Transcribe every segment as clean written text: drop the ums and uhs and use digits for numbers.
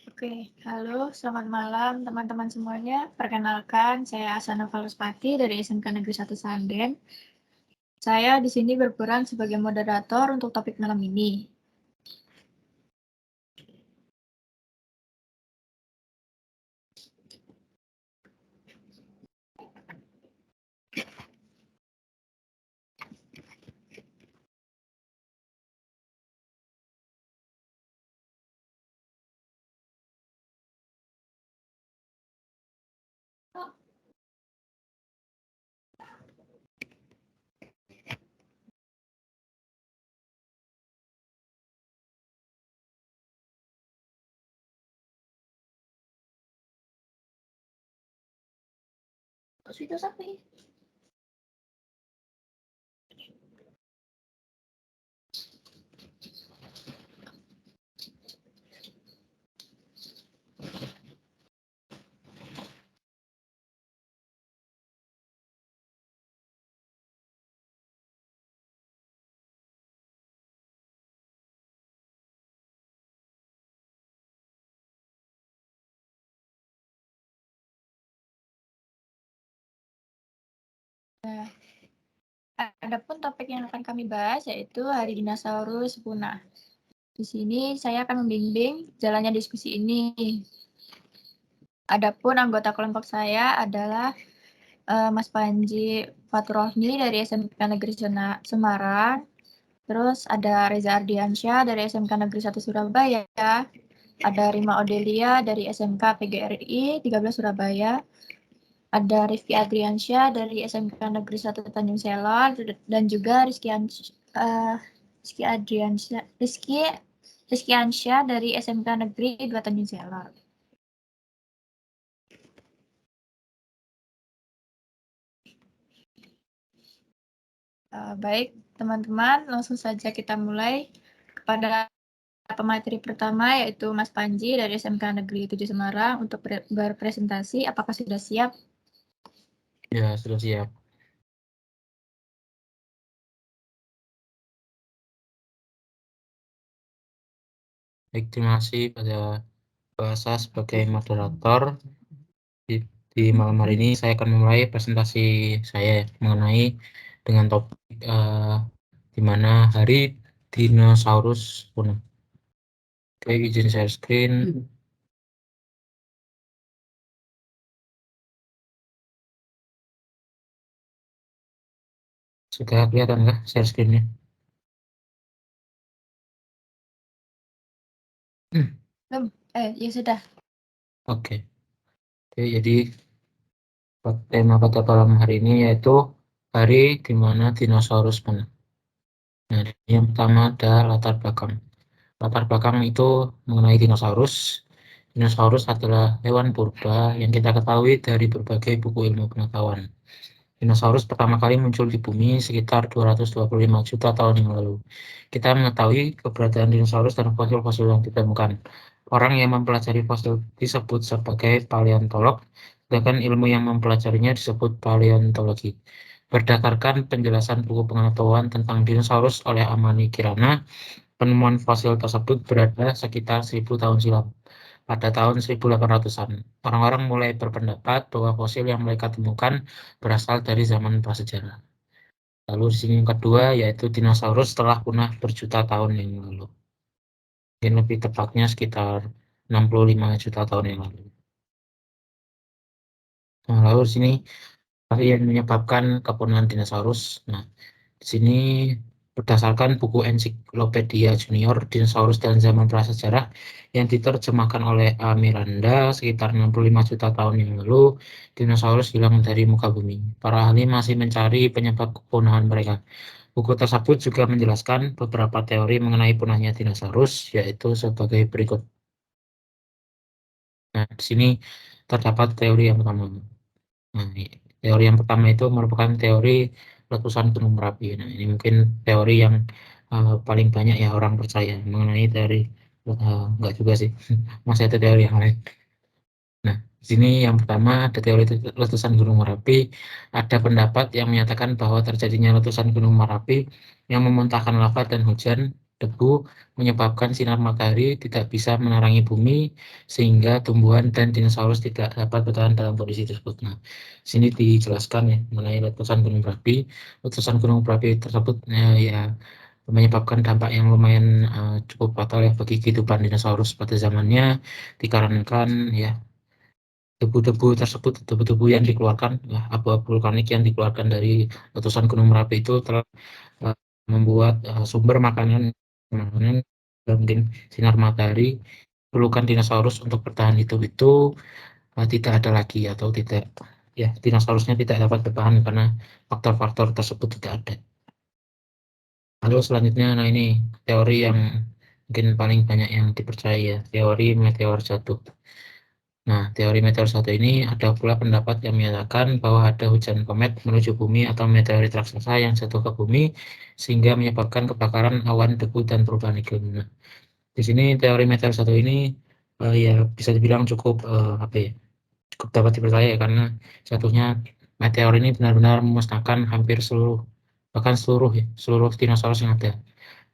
Oke, halo, selamat malam teman-teman semuanya. Perkenalkan, saya Asana Faluspati dari SMK Negeri 1 Sanden. Saya di sini berperan sebagai moderator untuk topik malam ini. Sudah sampai. Adapun topik yang akan kami bahas yaitu Hari Dinosaurus Punah. Di sini saya akan membimbing jalannya diskusi ini. Adapun anggota kelompok saya adalah Mas Panji Faturrohmi dari SMK Negeri Semarang. Terus ada Reza Ardiansyah dari SMK Negeri 1 Surabaya. Ada Rima Odelia dari SMK PGRI 13 Surabaya. Ada Rifki Adriansyah dari SMK Negeri 1 Tanjung Selor dan juga Rizky Ansyah dari SMK Negeri 2 Tanjung Selor. Baik, teman-teman, langsung saja kita mulai kepada pemateri pertama yaitu Mas Panji dari SMK Negeri 7 Semarang untuk berpresentasi. Apakah sudah siap? Ya, sudah siap. Baik, terima kasih pada Bahasa sebagai moderator. Di malam hari ini saya akan memulai presentasi saya mengenai dengan topik di mana Hari Dinosaurus Punah. Oke, izin share screen. Sudah kelihatan nggak share screen-nya? Ya sudah. Oke, jadi tema pada malam hari ini yaitu hari di mana dinosaurus punah. Nah, yang pertama ada latar belakang. Latar belakang itu mengenai dinosaurus. Dinosaurus adalah hewan purba yang kita ketahui dari berbagai buku ilmu pengetahuan. Dinosaurus pertama kali muncul di bumi sekitar 225 juta tahun yang lalu. Kita mengetahui keberadaan dinosaurus dan fosil-fosil yang ditemukan. Orang yang mempelajari fosil disebut sebagai paleontolog, sedangkan ilmu yang mempelajarinya disebut paleontologi. Berdasarkan penjelasan buku pengetahuan tentang dinosaurus oleh Amani Kirana, penemuan fosil tersebut berada sekitar 1000 tahun silam. Pada tahun 1800-an, orang-orang mulai berpendapat bahwa fosil yang mereka temukan berasal dari zaman prasejarah. Lalu di sini yang kedua yaitu dinosaurus telah punah berjuta tahun yang lalu. Mungkin lebih tepatnya sekitar 65 juta tahun yang lalu. Nah, lalu di sini apa yang menyebabkan kepunahan dinosaurus? Nah, di sini berdasarkan buku Ensiklopedia Junior Dinosaurus dan Zaman Prasejarah yang diterjemahkan oleh A. Miranda sekitar 65 juta tahun yang lalu, dinosaurus hilang dari muka bumi. Para ahli masih mencari penyebab kepunahan mereka. Buku tersebut juga menjelaskan beberapa teori mengenai punahnya dinosaurus, yaitu sebagai berikut. Nah, di sini terdapat teori yang pertama. Nah, teori yang pertama itu merupakan teori letusan Gunung Merapi. Nah, ini mungkin teori yang paling banyak ya orang percaya mengenai teori, enggak juga sih, masih ada teori yang lain. Nah, di sini yang pertama ada teori letusan Gunung Merapi. Ada pendapat yang menyatakan bahwa terjadinya letusan Gunung Merapi yang memuntahkan lava dan hujan debu menyebabkan sinar matahari tidak bisa menerangi bumi sehingga tumbuhan dan dinosaurus tidak dapat bertahan dalam kondisi tersebut. Nah, sini dijelaskan ya mengenai letusan gunung berapi. Letusan gunung berapi tersebut ya menyebabkan dampak yang lumayan cukup fatal ya bagi kehidupan dinosaurus pada zamannya, dikarenakan ya debu-debu tersebut, debu-debu yang dikeluarkan, ya, abu-abu vulkanik yang dikeluarkan dari letusan gunung Merapi itu telah membuat sumber makanan dan mungkin sinar matahari perlukan dinosaurus untuk bertahan hidup itu tidak ada lagi atau tidak, ya dinosaurusnya tidak dapat bertahan karena faktor-faktor tersebut tidak ada. Lalu selanjutnya, nah ini teori yang mungkin paling banyak yang dipercaya, teori meteor jatuh. Nah, teori meteor jatuh ini ada pula pendapat yang menyatakan bahwa ada hujan komet menuju bumi atau meteorit raksasa yang jatuh ke bumi sehingga menyebabkan kebakaran awan debu dan perubahan iklim. Nah, di sini teori meteor jatuh ini ya bisa dibilang cukup apa ya, cukup dapat dipercaya karena jatuhnya meteor ini benar-benar memusnahkan hampir seluruh, bahkan seluruh dinosaurus yang ada,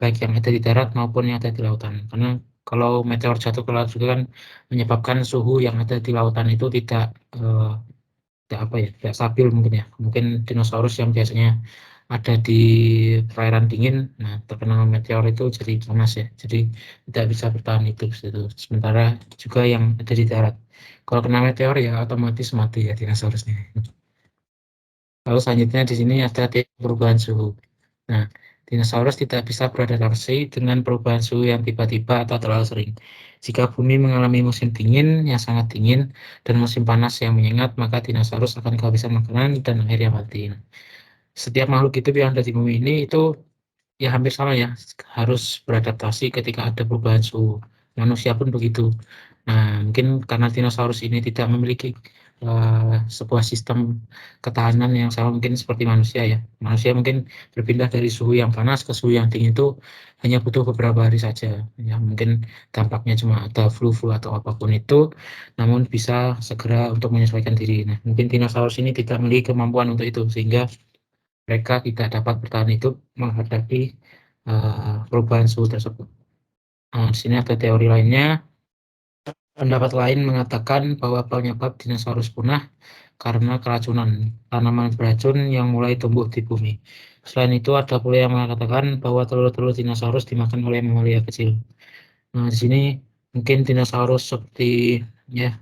baik yang ada di darat maupun yang ada di lautan. Karena kalau meteor jatuh ke laut juga kan menyebabkan suhu yang ada di lautan itu tidak apa ya, tidak stabil mungkin ya. Mungkin dinosaurus yang biasanya ada di perairan dingin, nah terkena meteor itu jadi panas ya, jadi tidak bisa bertahan hidup situ. Sementara juga yang ada di darat, kalau kena meteor ya otomatis mati ya dinosaurusnya. Lalu selanjutnya di sini ada perubahan suhu. Nah, dinosaurus tidak bisa beradaptasi dengan perubahan suhu yang tiba-tiba atau terlalu sering. Jika bumi mengalami musim dingin yang sangat dingin dan musim panas yang menyengat, maka dinosaurus akan kehabisan makanan dan akhirnya mati. Nah, setiap makhluk hidup yang ada di bumi ini itu ya hampir sama ya, harus beradaptasi ketika ada perubahan suhu. Manusia pun begitu. Nah, mungkin karena dinosaurus ini tidak memiliki sebuah sistem ketahanan yang sama mungkin seperti manusia ya. Manusia mungkin berpindah dari suhu yang panas ke suhu yang dingin itu hanya butuh beberapa hari saja. Ya, mungkin dampaknya cuma ada flu-flu atau apapun itu, namun bisa segera untuk menyesuaikan diri. Nah, mungkin dinosaurus ini tidak memiliki kemampuan untuk itu sehingga mereka tidak dapat bertahan hidup menghadapi perubahan suhu tersebut. Nah, di sini ada teori lainnya. Pendapat lain mengatakan bahwa penyebab dinosaurus punah karena keracunan tanaman beracun yang mulai tumbuh di bumi. Selain itu, ada pula yang mengatakan bahwa telur-telur dinosaurus dimakan oleh mamalia kecil. Nah, di sini mungkin dinosaurus seperti ya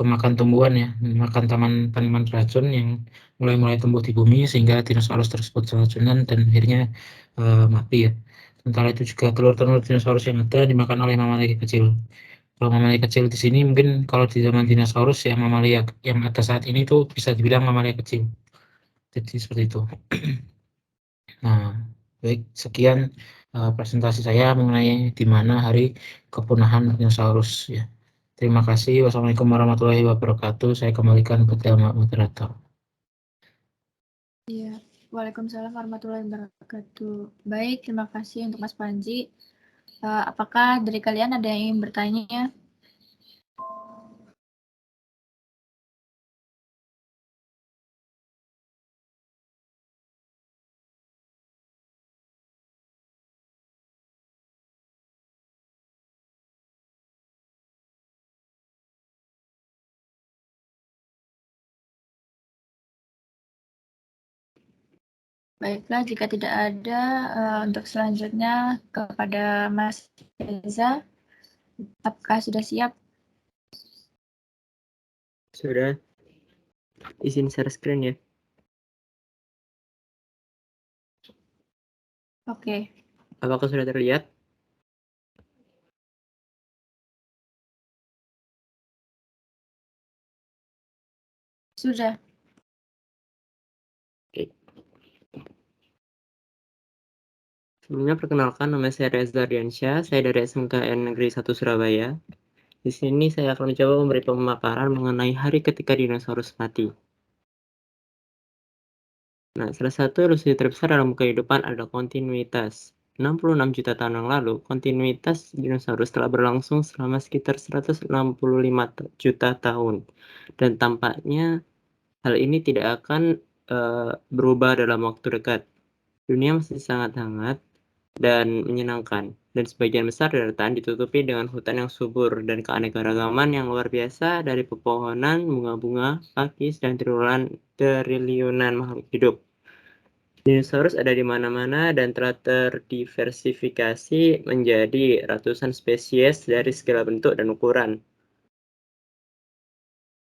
pemakan tumbuhan ya, memakan tanaman beracun yang mulai tumbuh di bumi sehingga dinosaurus tersebut keracunan dan akhirnya mati ya. Sementara itu juga telur-telur dinosaurus yang ada dimakan oleh mamalia kecil. Kalau mamalia kecil di sini mungkin kalau di zaman dinosaurus ya mamalia yang ada saat ini tuh bisa dibilang mamalia kecil. Jadi seperti itu. Nah, baik sekian presentasi saya mengenai di mana hari kepunahan dinosaurus ya. Terima kasih. Wassalamualaikum warahmatullahi wabarakatuh. Saya kembalikan ke moderator. Iya, Waalaikumsalam warahmatullahi wabarakatuh. Baik, terima kasih untuk Mas Panji. Apakah dari kalian ada yang ingin bertanya? Baiklah, jika tidak ada, untuk selanjutnya kepada Mas Reza, apakah sudah siap? Sudah. Izin share screen ya. Oke. Apakah sudah terlihat? Sudah. Oke. Sebelumnya perkenalkan, nama saya Reza Ardiansyah, saya dari SMKN Negeri 1 Surabaya. Di sini saya akan mencoba memberi pemaparan mengenai hari ketika dinosaurus mati. Nah, salah satu ilusi terbesar dalam kehidupan adalah kontinuitas. 66 juta tahun yang lalu, kontinuitas dinosaurus telah berlangsung selama sekitar 165 juta tahun. Dan tampaknya hal ini tidak akan berubah dalam waktu dekat. Dunia masih sangat hangat, dan menyenangkan. Dan sebagian besar daratan ditutupi dengan hutan yang subur dan keanekaragaman yang luar biasa dari pepohonan, bunga-bunga, pakis, dan triliunan makhluk hidup. Dinosaurus ada di mana-mana dan telah terdiversifikasi menjadi ratusan spesies dari segala bentuk dan ukuran.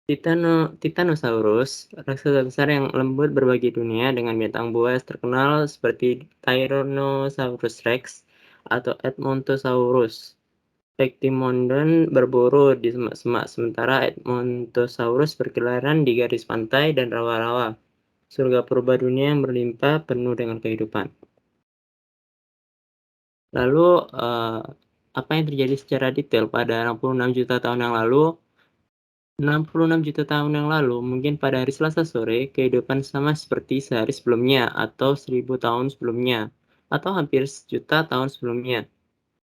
Titanosaurus, raksasa besar yang lembut berbagi dunia dengan binatang buas terkenal seperti Tyrannosaurus Rex atau Edmontosaurus. Pectymodon berburu di semak-semak, sementara Edmontosaurus berkeliaran di garis pantai dan rawa-rawa. Surga purba dunia yang berlimpah penuh dengan kehidupan. Lalu, apa yang terjadi secara detail pada 66 juta tahun yang lalu? 66 juta tahun yang lalu, mungkin pada hari Selasa sore, kehidupan sama seperti sehari sebelumnya, atau 1000 tahun sebelumnya, atau hampir sejuta tahun sebelumnya.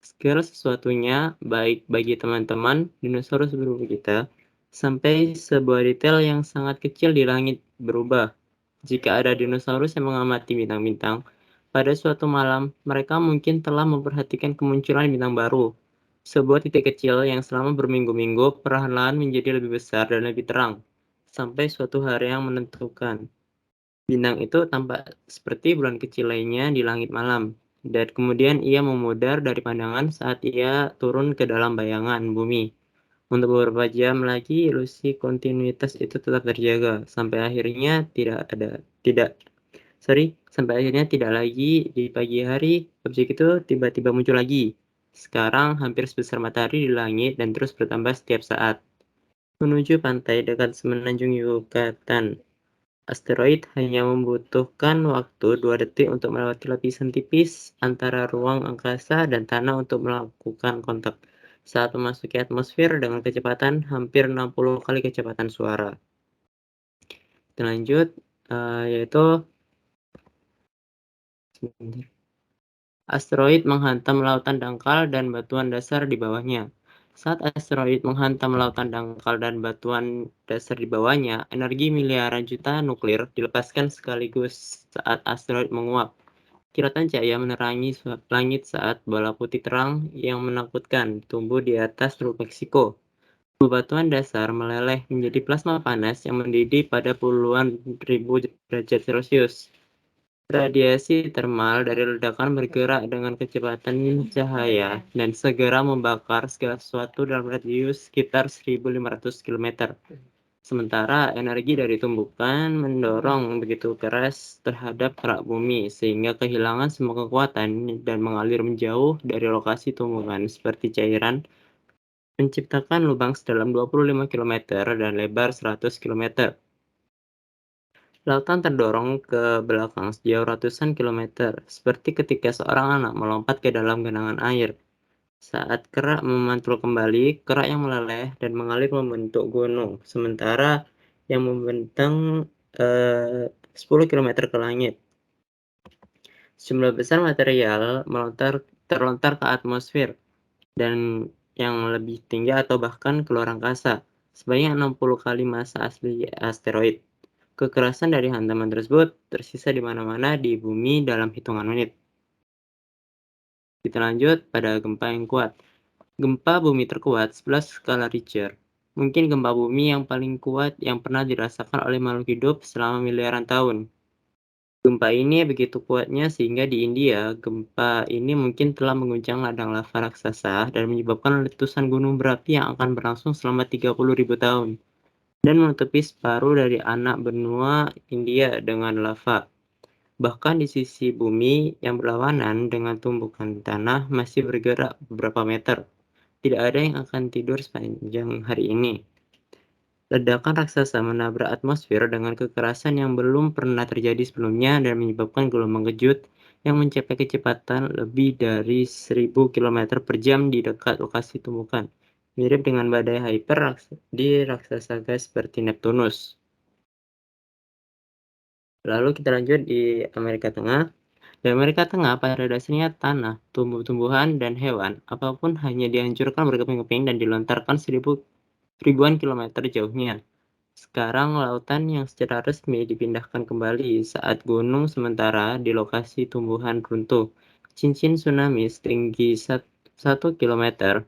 Segala sesuatunya, baik bagi teman-teman dinosaurus berburu kita, sampai sebuah detail yang sangat kecil di langit berubah. Jika ada dinosaurus yang mengamati bintang-bintang, pada suatu malam, mereka mungkin telah memperhatikan kemunculan bintang baru. Sebuah titik kecil yang selama berminggu-minggu perlahan-lahan menjadi lebih besar dan lebih terang, sampai suatu hari yang menentukan. Bintang itu tampak seperti bulan kecil lainnya di langit malam, dan kemudian ia memudar dari pandangan saat ia turun ke dalam bayangan bumi. Untuk beberapa jam lagi, ilusi kontinuitas itu tetap terjaga, sampai akhirnya tidak lagi di pagi hari, objek itu tiba-tiba muncul lagi. Sekarang hampir sebesar matahari di langit dan terus bertambah setiap saat. Menuju pantai dekat semenanjung Yucatan, asteroid hanya membutuhkan waktu 2 detik untuk melewati lapisan tipis antara ruang angkasa dan tanah untuk melakukan kontak saat memasuki atmosfer dengan kecepatan hampir 60 kali kecepatan suara. Kita lanjut, yaitu asteroid menghantam lautan dangkal dan batuan dasar di bawahnya. Saat asteroid menghantam lautan dangkal dan batuan dasar di bawahnya, energi miliaran juta nuklir dilepaskan sekaligus saat asteroid menguap. Kilatan cahaya menerangi langit saat bola putih terang yang menakutkan tumbuh di atas Teluk Meksiko. Bebatuan dasar meleleh menjadi plasma panas yang mendidih pada puluhan ribu derajat Celcius. Radiasi termal dari ledakan bergerak dengan kecepatan cahaya dan segera membakar segala sesuatu dalam radius sekitar 1.500 km. Sementara energi dari tumbukan mendorong begitu keras terhadap kerak bumi sehingga kehilangan semua kekuatan dan mengalir menjauh dari lokasi tumbukan seperti cairan, menciptakan lubang sedalam 25 km dan lebar 100 km. Lautan terdorong ke belakang sejauh ratusan kilometer, seperti ketika seorang anak melompat ke dalam genangan air. Saat kerak memantul kembali, kerak yang meleleh dan mengalir membentuk gunung, sementara yang membentang 10 km ke langit. Jumlah besar material terlontar ke atmosfer dan yang lebih tinggi atau bahkan keluar angkasa, sebanyak 60 kali massa asli asteroid. Kekerasan dari hantaman tersebut tersisa di mana-mana di bumi dalam hitungan menit. Kita lanjut pada gempa yang kuat. Gempa bumi terkuat 11 skala Richter. Mungkin gempa bumi yang paling kuat yang pernah dirasakan oleh makhluk hidup selama miliaran tahun. Gempa ini begitu kuatnya sehingga di India, gempa ini mungkin telah mengguncang ladang lava raksasa dan menyebabkan letusan gunung berapi yang akan berlangsung selama 30.000 tahun dan menutupi separuh dari anak benua India dengan lava. Bahkan di sisi bumi yang berlawanan dengan tumbukan tanah masih bergerak beberapa meter. Tidak ada yang akan tidur sepanjang hari ini. Ledakan raksasa menabrak atmosfer dengan kekerasan yang belum pernah terjadi sebelumnya dan menyebabkan gelombang kejut yang mencapai kecepatan lebih dari 1.000 km per jam di dekat lokasi tumbukan. Mirip dengan badai hyper di raksasa gas seperti Neptunus. Lalu kita lanjut di Amerika Tengah. Di Amerika Tengah pada dasarnya tanah, tumbuh-tumbuhan, dan hewan, apapun hanya dihancurkan berkeping-keping dan dilontarkan ribuan kilometer jauhnya. Sekarang lautan yang secara resmi dipindahkan kembali saat gunung sementara di lokasi tumbuhan runtuh. Cincin tsunami setinggi 1 kilometer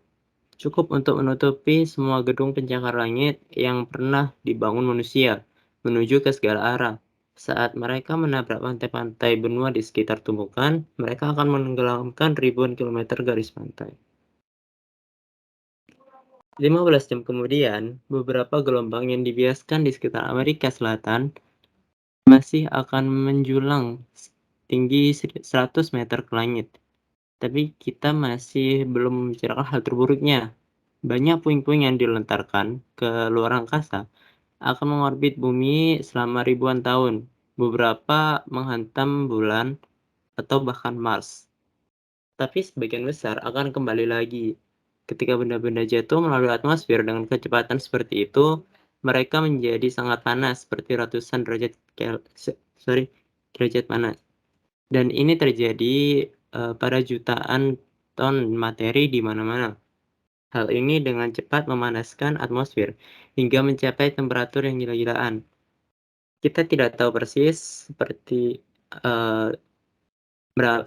cukup untuk menutupi semua gedung pencakar langit yang pernah dibangun manusia menuju ke segala arah. Saat mereka menabrak pantai-pantai benua di sekitar tumpukan, mereka akan menenggelamkan ribuan kilometer garis pantai. 15 jam kemudian, beberapa gelombang yang dibiaskan di sekitar Amerika Selatan masih akan menjulang tinggi 100 meter ke langit. Tapi kita masih belum membicarakan hal terburuknya. Banyak puing-puing yang dilontarkan ke luar angkasa akan mengorbit bumi selama ribuan tahun. Beberapa menghantam bulan atau bahkan Mars. Tapi sebagian besar akan kembali lagi. Ketika benda-benda jatuh melalui atmosfer dengan kecepatan seperti itu, mereka menjadi sangat panas seperti ratusan derajat panas. Dan ini terjadi pada jutaan ton materi di mana-mana. Hal ini dengan cepat memanaskan atmosfer hingga mencapai temperatur yang gila-gilaan. Kita tidak tahu persis seperti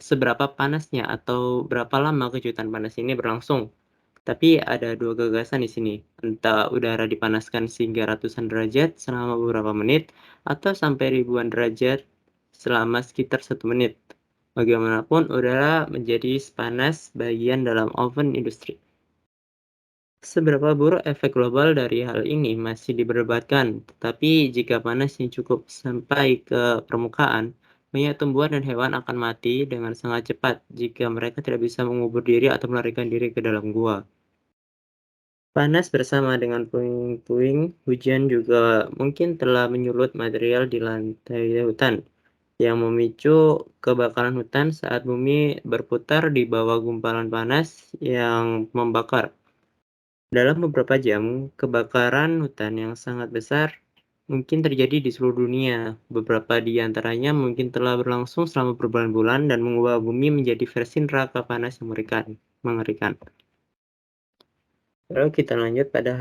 seberapa panasnya atau berapa lama kejutan panas ini berlangsung. Tapi ada dua gagasan di sini, entah udara dipanaskan sehingga ratusan derajat selama beberapa menit, atau sampai ribuan derajat selama sekitar 1 menit. Bagaimanapun, udara menjadi panas bagian dalam oven industri. Seberapa buruk efek global dari hal ini masih diperdebatkan, tetapi jika panasnya cukup sampai ke permukaan, banyak tumbuhan dan hewan akan mati dengan sangat cepat jika mereka tidak bisa mengubur diri atau melarikan diri ke dalam gua. Panas bersama dengan puing-puing hujan juga mungkin telah menyulut material di lantai hutan, yang memicu kebakaran hutan saat bumi berputar di bawah gumpalan panas yang membakar. Dalam beberapa jam, kebakaran hutan yang sangat besar mungkin terjadi di seluruh dunia. Beberapa di antaranya mungkin telah berlangsung selama berbulan-bulan dan mengubah bumi menjadi versi neraka panas yang mengerikan. Lalu kita lanjut pada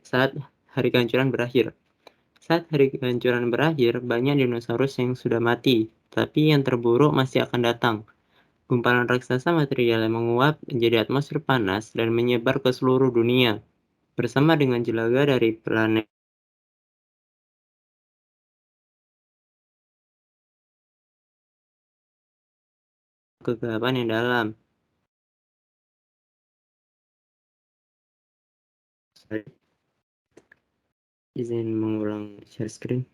saat hari kehancuran berakhir. Saat hari kehancuran berakhir, banyak dinosaurus yang sudah mati, tapi yang terburuk masih akan datang. Gumpalan raksasa material yang menguap menjadi atmosfer panas dan menyebar ke seluruh dunia, bersama dengan jelaga dari planet kegelapan yang dalam. Izin mengulang share screen.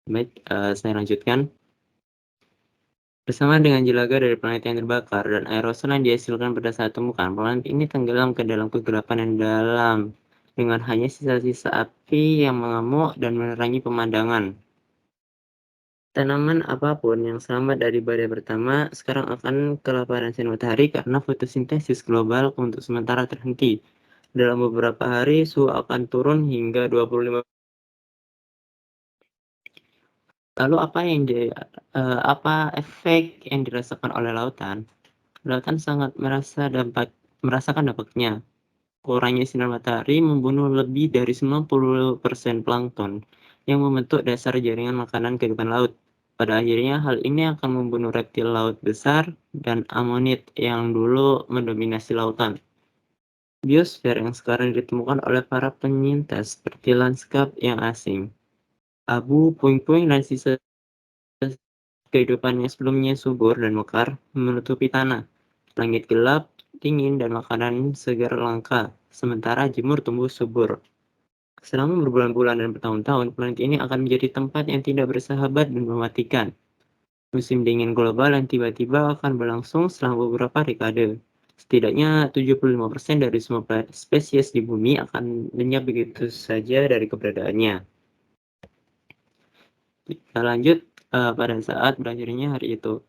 Baik, saya lanjutkan. Bersama dengan jelaga dari planet yang terbakar dan aerosol yang dihasilkan pada saat tumbukan, planet ini tenggelam ke dalam kegelapan yang dalam, dengan hanya sisa-sisa api yang mengamuk dan menerangi pemandangan. Tanaman apapun yang selamat dari badai pertama sekarang akan kelaparan sinar matahari karena fotosintesis global untuk sementara terhenti. Dalam beberapa hari, suhu akan turun hingga 25. Lalu apa efek yang dirasakan oleh lautan? Lautan sangat merasakan dampaknya. Kurangnya sinar matahari membunuh lebih dari 90% plankton yang membentuk dasar jaringan makanan kehidupan laut. Pada akhirnya, hal ini akan membunuh reptil laut besar dan amonit yang dulu mendominasi lautan. Biosfer yang sekarang ditemukan oleh para penyintas seperti lanskap yang asing. Abu, puing-puing, dan sisa kehidupan yang sebelumnya subur dan mekar menutupi tanah. Langit gelap, dingin, dan makanan segar langka, sementara jamur tumbuh subur. Selama berbulan-bulan dan bertahun-tahun, planet ini akan menjadi tempat yang tidak bersahabat dan mematikan. Musim dingin global yang tiba-tiba akan berlangsung selama beberapa dekade. Setidaknya 75% dari semua spesies di bumi akan lenyap begitu saja dari keberadaannya. Kita lanjut pada saat berakhirnya hari itu.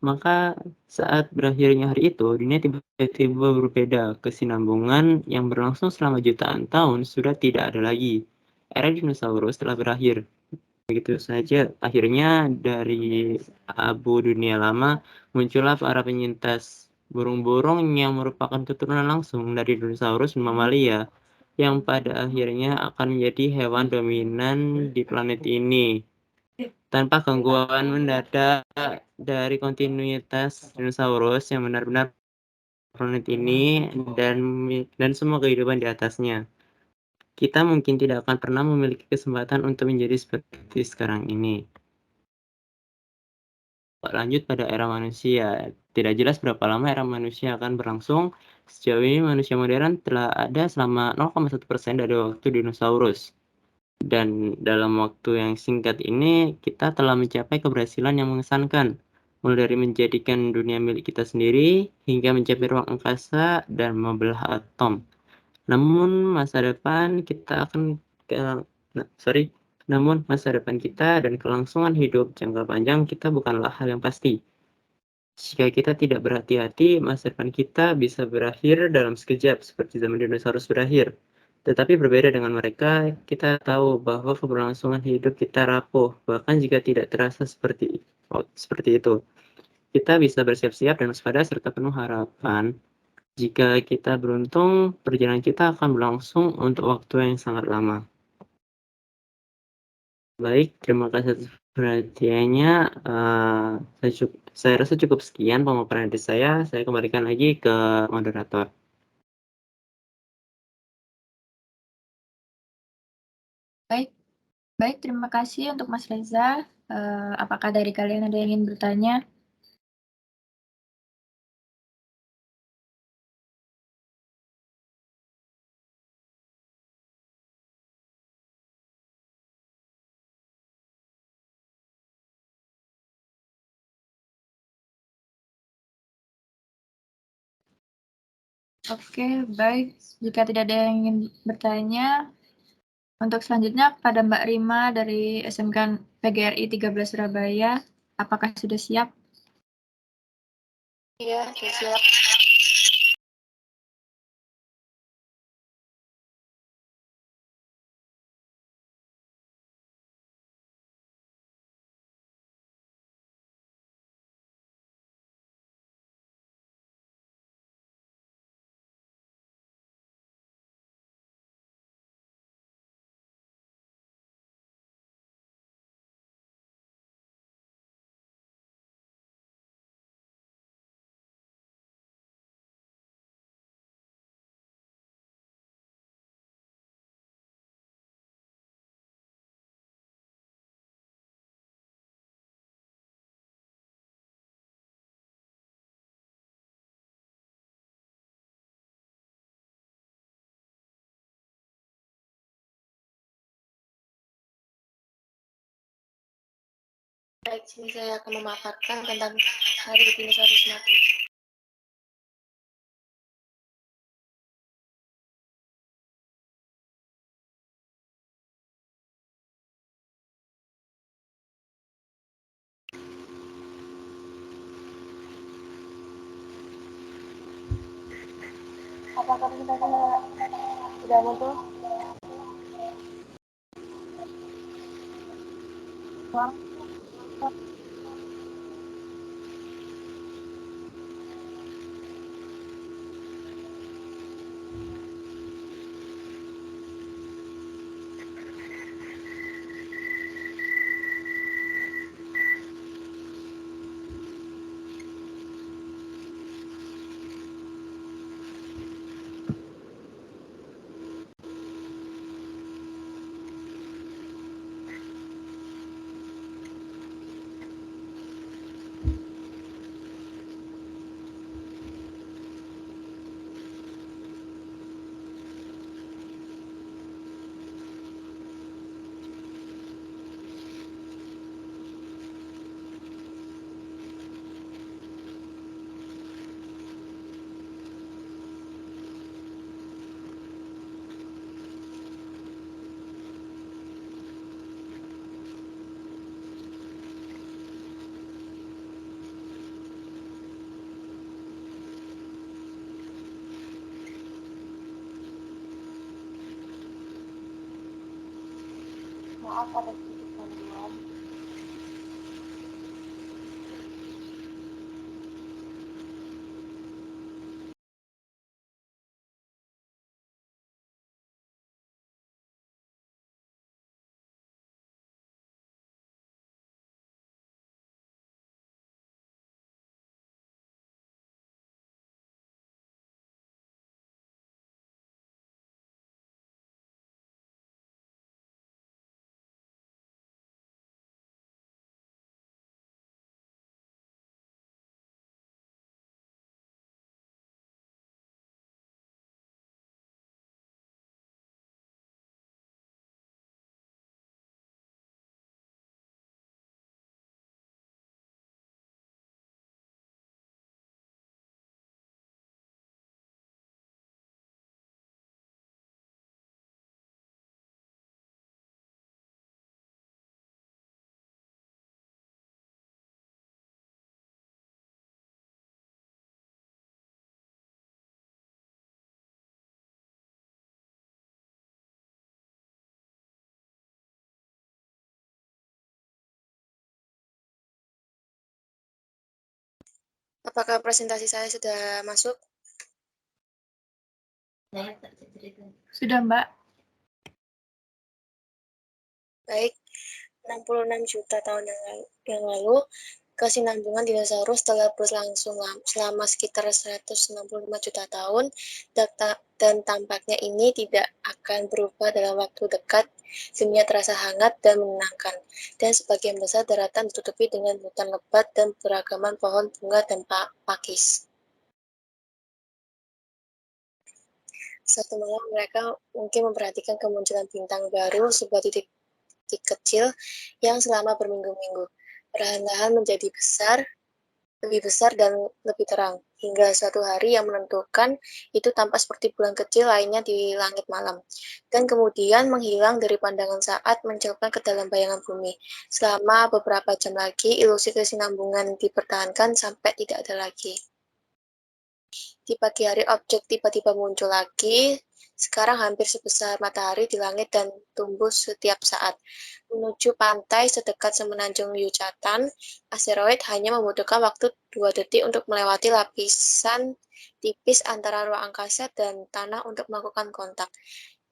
Maka saat berakhirnya hari itu, dunia tiba-tiba berbeda. Kesinambungan yang berlangsung selama jutaan tahun sudah tidak ada lagi. Era dinosaurus telah berakhir. Begitu saja, akhirnya dari abu dunia lama muncullah para penyintas burung-burung yang merupakan keturunan langsung dari dinosaurus dan mamalia, yang pada akhirnya akan menjadi hewan dominan di planet ini. tanpa gangguan mendadak dari kontinuitas dinosaurus yang benar-benar planet ini dan semua kehidupan di atasnya. Kita mungkin tidak akan pernah memiliki kesempatan untuk menjadi seperti sekarang ini. Lanjut pada era manusia. Tidak jelas berapa lama era manusia akan berlangsung. Sejauh ini manusia modern telah ada selama 0,1% dari waktu dinosaurus. Dan dalam waktu yang singkat ini, kita telah mencapai keberhasilan yang mengesankan. Mulai dari menjadikan dunia milik kita sendiri, hingga mencapai ruang angkasa dan membelah atom. Namun masa depan kita dan kelangsungan hidup jangka panjang kita bukanlah hal yang pasti. Jika kita tidak berhati-hati, masa depan kita bisa berakhir dalam sekejap seperti zaman dinosaurus berakhir. Tetapi berbeda dengan mereka, kita tahu bahwa keberlangsungan hidup kita rapuh, bahkan jika tidak terasa seperti itu. Kita bisa bersiap-siap dan waspada serta penuh harapan. Jika kita beruntung, perjalanan kita akan berlangsung untuk waktu yang sangat lama. Baik, terima kasih atas perhatiannya. Saya rasa cukup sekian pemaparan dari saya. Saya kembalikan lagi ke moderator. Baik, terima kasih untuk Mas Reza. Apakah dari kalian ada yang ingin bertanya? Oke, baik. Jika tidak ada yang ingin bertanya, untuk selanjutnya kepada Mbak Rima dari SMK PGRI 13 Surabaya, apakah sudah siap? Iya, sudah siap. Baik, sini saya akan memaparkan tentang Hari Dinosaurus Mati. Apakah presentasinya sudah muncul? Maaf ada sedikit gangguan. Apakah presentasi saya sudah masuk? Sudah, Mbak. Baik, 66 juta tahun yang lalu, kesinambungan dinosaurus telah berlangsung selama sekitar 165 juta tahun, dan tampaknya ini tidak akan berubah dalam waktu dekat. Dunia terasa hangat dan menenangkan, dan sebagian besar daratan ditutupi dengan hutan lebat dan beragaman pohon bunga dan pakis. Satu malam mereka mungkin memperhatikan kemunculan bintang baru, sebuah titik kecil yang selama berminggu-minggu perlahan-lahan menjadi lebih besar dan lebih terang, hingga suatu hari yang menentukan itu tampak seperti bulan kecil lainnya di langit malam, dan kemudian menghilang dari pandangan saat mencelupkan ke dalam bayangan bumi. Selama beberapa jam lagi, ilusi kesinambungan dipertahankan sampai tidak ada lagi. Di pagi hari, objek tiba-tiba muncul lagi, sekarang hampir sebesar matahari di langit dan tumbuh setiap saat. Menuju pantai sedekat semenanjung Yucatan, asteroid hanya membutuhkan waktu 2 detik untuk melewati lapisan tipis antara ruang angkasa dan tanah untuk melakukan kontak.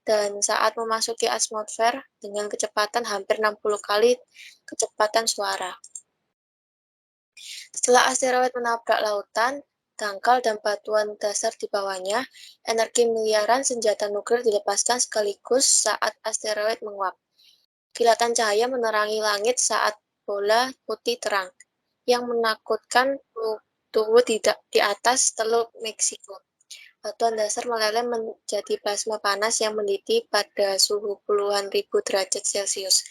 Dan saat memasuki atmosfer dengan kecepatan hampir 60 kali kecepatan suara. Setelah asteroid menabrak lautan, dangkal dan batuan dasar di bawahnya, energi miliaran senjata nuklir dilepaskan sekaligus saat asteroid menguap. Kilatan cahaya menerangi langit saat bola putih terang, yang menakutkan tumbuh di atas Teluk Meksiko. Batuan dasar meleleh menjadi plasma panas yang mendidih pada suhu puluhan ribu derajat Celcius.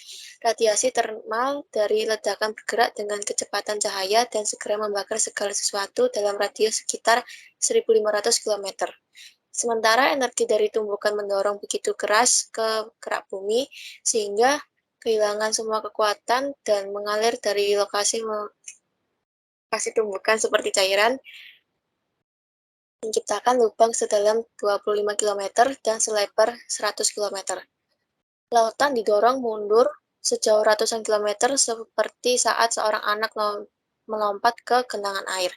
Radiasi termal dari ledakan bergerak dengan kecepatan cahaya dan segera membakar segala sesuatu dalam radius sekitar 1.500 km. Sementara energi dari tumbukan mendorong begitu keras ke kerak bumi, sehingga kehilangan semua kekuatan dan mengalir dari lokasi tumbukan seperti cairan, menciptakan lubang sedalam 25 km dan selebar 100 km. Lautan didorong mundur sejauh ratusan kilometer seperti saat seorang anak melompat ke genangan air.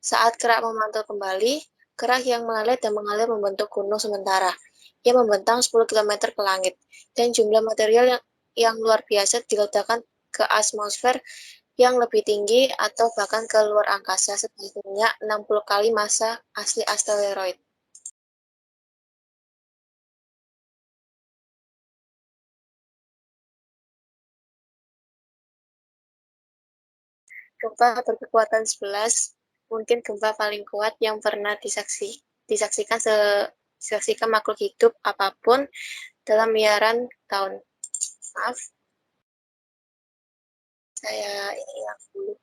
Saat kerak memantul kembali, kerak yang meleleh dan mengalir membentuk gunung sementara yang membentang 10 km ke langit, dan jumlah material yang luar biasa diledakkan ke atmosfer yang lebih tinggi atau bahkan ke luar angkasa sebanyak 60 kali massa asli asteroid. Gempa berkekuatan 11, mungkin gempa paling kuat yang pernah disaksikan makhluk hidup apapun dalam miliaran tahun. Maaf, saya ini hilang dulu.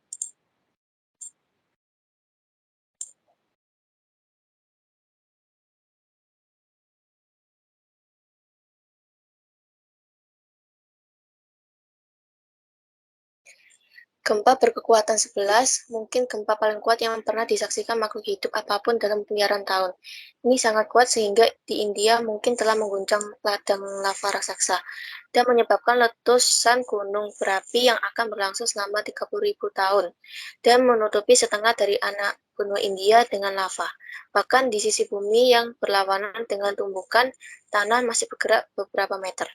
Gempa berkekuatan 11, mungkin gempa paling kuat yang pernah disaksikan makhluk hidup apapun dalam miliaran tahun. Ini sangat kuat sehingga di India mungkin telah mengguncang ladang lava raksasa dan menyebabkan letusan gunung berapi yang akan berlangsung selama 30.000 tahun dan menutupi setengah dari anak benua India dengan lava. Bahkan di sisi bumi yang berlawanan dengan tumbukan, tanah masih bergerak beberapa meter.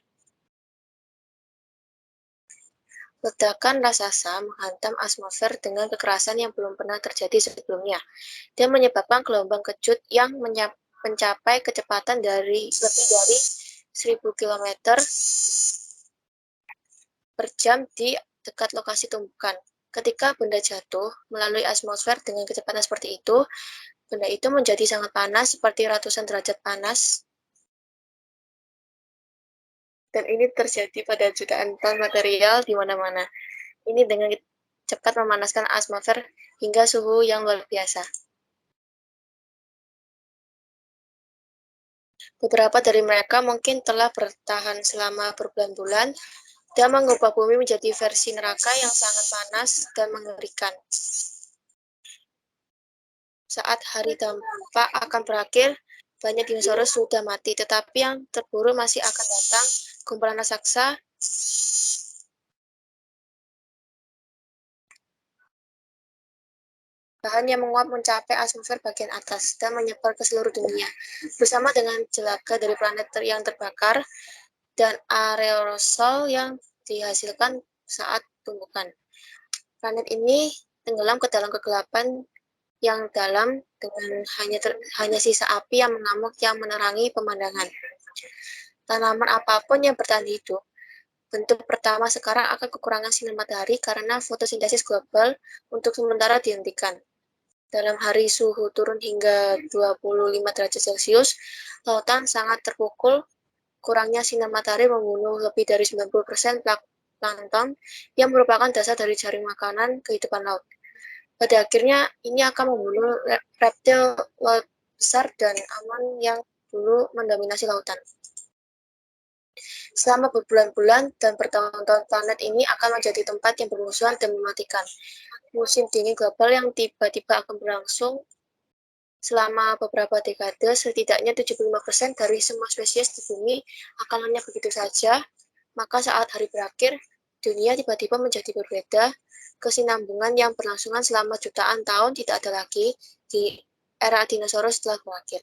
Ledakan raksasa menghantam atmosfer dengan kekerasan yang belum pernah terjadi sebelumnya, dan menyebabkan gelombang kejut yang mencapai kecepatan lebih dari 1.000 km per jam di dekat lokasi tumbukan. Ketika benda jatuh melalui atmosfer dengan kecepatan seperti itu, benda itu menjadi sangat panas, seperti ratusan derajat panas. Dan ini terjadi pada jutaan ton material di mana-mana. Ini dengan cepat memanaskan atmosfer hingga suhu yang luar biasa. Beberapa dari mereka mungkin telah bertahan selama berbulan-bulan dan mengubah bumi menjadi versi neraka yang sangat panas dan mengerikan. Saat hari dampak akan berakhir, banyak dinosaurus sudah mati, tetapi yang terburuk masih akan datang. Kumpulan raksasa bahan yang menguap mencapai atmosfer bagian atas dan menyebar ke seluruh dunia, bersama dengan jelaga dari planet yang terbakar dan aerosol yang dihasilkan saat tumbukan. Planet ini tenggelam ke dalam kegelapan yang dalam dengan hanya sisa api yang mengamuk yang menerangi pemandangan. Tanaman apapun yang bertahan hidup, bentuk pertama sekarang akan kekurangan sinar matahari karena fotosintesis global untuk sementara dihentikan. Dalam hari suhu turun hingga 25 derajat Celcius, lautan sangat terpukul. Kurangnya sinar matahari membunuh lebih dari 90% plankton yang merupakan dasar dari jaring makanan kehidupan laut. Pada akhirnya, ini akan membunuh reptil laut besar dan aman yang dulu mendominasi lautan. Selama berbulan-bulan dan bertahun-tahun planet ini akan menjadi tempat yang bermusuhan dan mematikan. Musim dingin global yang tiba-tiba akan berlangsung selama beberapa dekade, setidaknya 75% dari semua spesies di bumi akan lenyap begitu saja. Maka saat hari berakhir, dunia tiba-tiba menjadi berbeda. Kesinambungan yang berlangsungan selama jutaan tahun tidak ada lagi di era dinosaurus telah berakhir.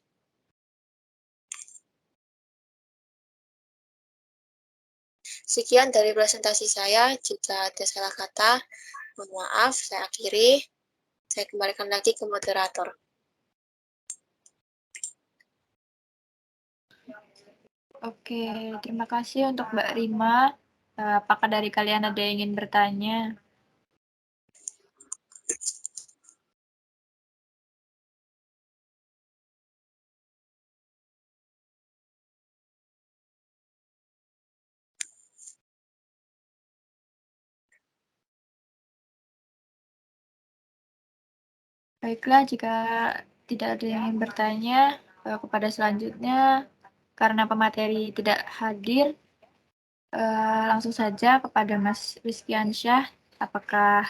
Sekian dari presentasi saya. Jika ada salah kata, mohon maaf, saya akhiri. Saya kembalikan lagi ke moderator. Oke, terima kasih untuk Mbak Rima. Apakah dari kalian ada yang ingin bertanya? Baiklah, jika tidak ada yang ingin bertanya, kepada selanjutnya, karena pemateri tidak hadir, langsung saja kepada Mas Rizky Ansyah. Apakah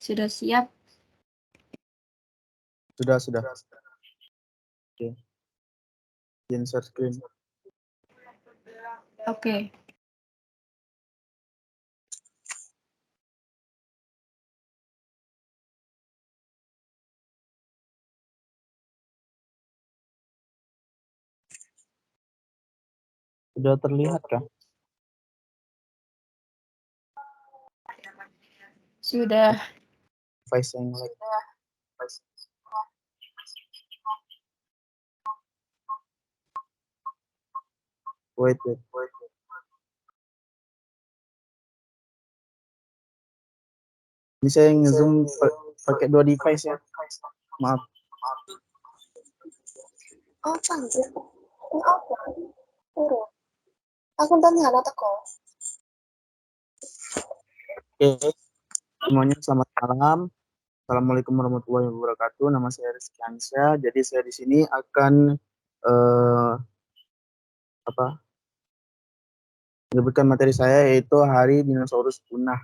sudah siap? Sudah. Oke. Insert screen. Oke. Sudah terlihat kah? Sudah. Device yang like. Wait. Ini saya nge-zoom pakai 2 device ya. Maaf. Oh, cantik. Ini apa? Turun. Aku tanya anak teko. Oke. Semuanya selamat malam. Assalamualaikum warahmatullahi wabarakatuh. Nama saya Rizky Ansyah. Jadi saya di sini akan menyebutkan materi saya, yaitu Hari Dinosaurus Punah,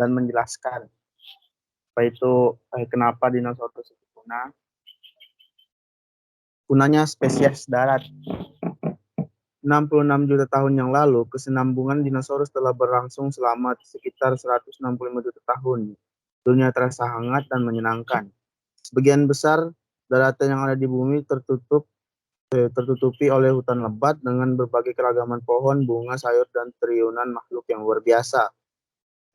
dan menjelaskan kenapa dinosaurus itu punah. Punahnya spesies darat. 66 juta tahun yang lalu, kesinambungan dinosaurus telah berlangsung selama sekitar 165 juta tahun. Dunia terasa hangat dan menyenangkan. Sebagian besar daratan yang ada di bumi tertutupi oleh hutan lebat dengan berbagai keragaman pohon, bunga, sayur, dan triliunan makhluk yang luar biasa.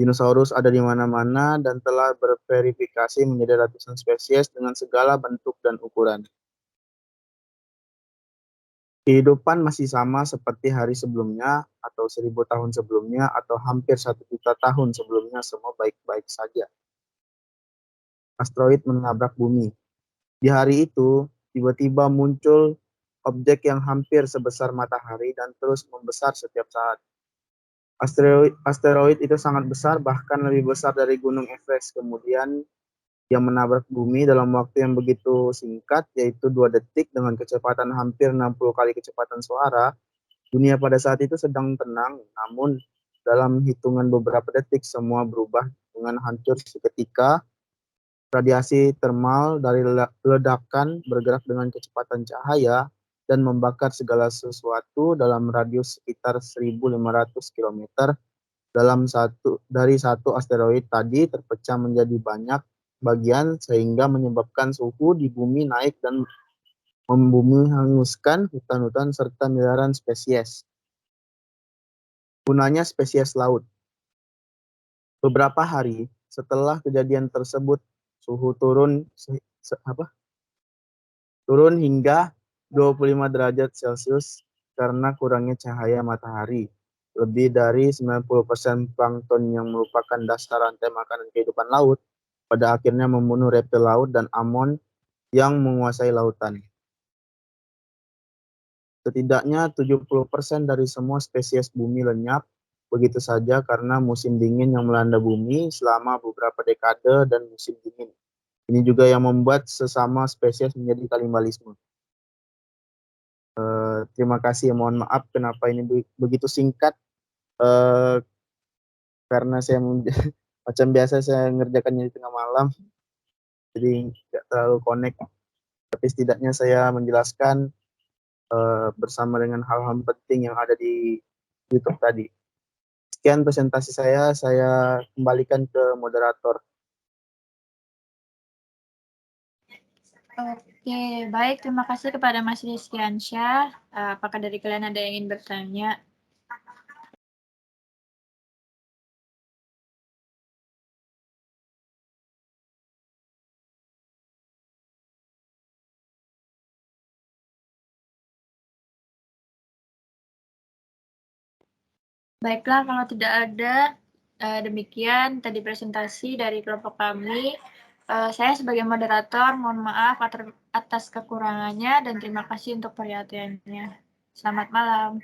Dinosaurus ada di mana-mana dan telah berverifikasi menjadi ratusan spesies dengan segala bentuk dan ukuran. Kehidupan masih sama seperti hari sebelumnya, atau 1000 tahun sebelumnya, atau hampir 1 juta tahun sebelumnya, semua baik-baik saja. Asteroid menabrak bumi. Di hari itu, tiba-tiba muncul objek yang hampir sebesar matahari dan terus membesar setiap saat. Asteroid itu sangat besar, bahkan lebih besar dari Gunung Everest. Kemudian yang menabrak bumi dalam waktu yang begitu singkat, yaitu 2 detik dengan kecepatan hampir 60 kali kecepatan suara. Dunia pada saat itu sedang tenang, namun dalam hitungan beberapa detik semua berubah dengan hancur seketika. Radiasi termal dari ledakan bergerak dengan kecepatan cahaya dan membakar segala sesuatu dalam radius sekitar 1.500 km. Dari satu asteroid tadi terpecah menjadi banyak bagian sehingga menyebabkan suhu di bumi naik dan membumi hanguskan hutan-hutan serta miliaran spesies. Gunanya spesies laut. Beberapa hari setelah kejadian tersebut, suhu turun turun hingga 25 derajat Celcius karena kurangnya cahaya matahari. Lebih dari 90% plankton yang merupakan dasar rantai makanan kehidupan laut pada akhirnya membunuh reptil laut dan amon yang menguasai lautan. Setidaknya 70% dari semua spesies bumi lenyap begitu saja karena musim dingin yang melanda bumi selama beberapa dekade dan musim dingin. Ini juga yang membuat sesama spesies menjadi kanibalisme. Terima kasih, mohon maaf kenapa ini begitu singkat, karena saya macam biasa saya mengerjakannya di tengah malam, jadi tidak terlalu connect, tapi setidaknya saya menjelaskan bersama dengan hal-hal penting yang ada di YouTube tadi. Sekian presentasi saya kembalikan ke moderator. Oke, baik. Terima kasih kepada Mas Rizkiansyah. Apakah dari kalian ada yang ingin bertanya? Baiklah, kalau tidak ada, demikian tadi presentasi dari kelompok kami. Saya sebagai moderator mohon maaf atas kekurangannya dan terima kasih untuk perhatiannya. Selamat malam.